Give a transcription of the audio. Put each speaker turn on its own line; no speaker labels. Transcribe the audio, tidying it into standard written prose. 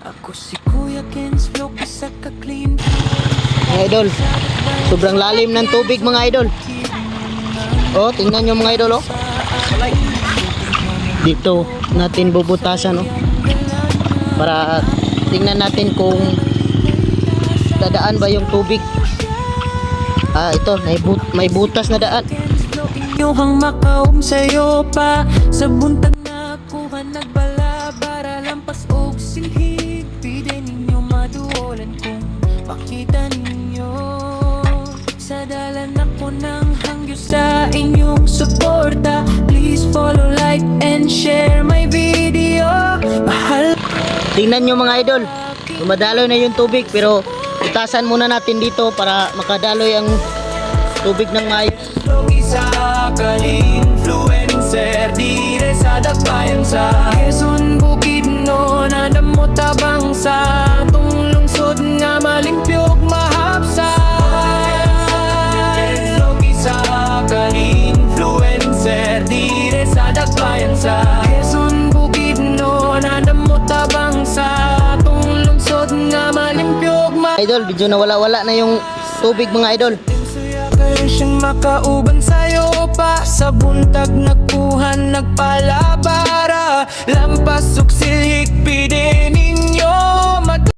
Ako si Kuya Ken's vlog, isa ka clean.
Mga idol, sobrang lalim ng tubig mga idol. Oh, tingnan nyo mga idol oh. Dito natin bubutasan oh. Para tingnan natin kung dadaan ba yung tubig. Ito, may butas na daan.
Inyong makaum sa'yo pa sa buntag na kuha nagbala para lampas og silhig. Pide ninyo maduolan kung makita ninyo. Sa dalan ako ng hangyo sa inyong suporta. Please follow, like, and share my video. Mahal.
Tingnan nyo mga idol, dumadaloy na yung tubig pero itasan muna natin dito para makadaloy ang tubig ng maayos.
Isa ka influencer, dire sa dakbayan sa Quezon, Bukidnon, nadamo tabang sa atong lungsod nga malimpyog mahapsay. Isa ka influencer, dire sa dakbayan sa Quezon, Bukidnon, nadamo tabang sa atong lungsod nga malimpyog
Idol, medyo nawala-wala na yung tubig mga idol.
Kaya siyang makauban sa'yo pa sa buntag nagkuhan nagpalabara lampas ug silhig pide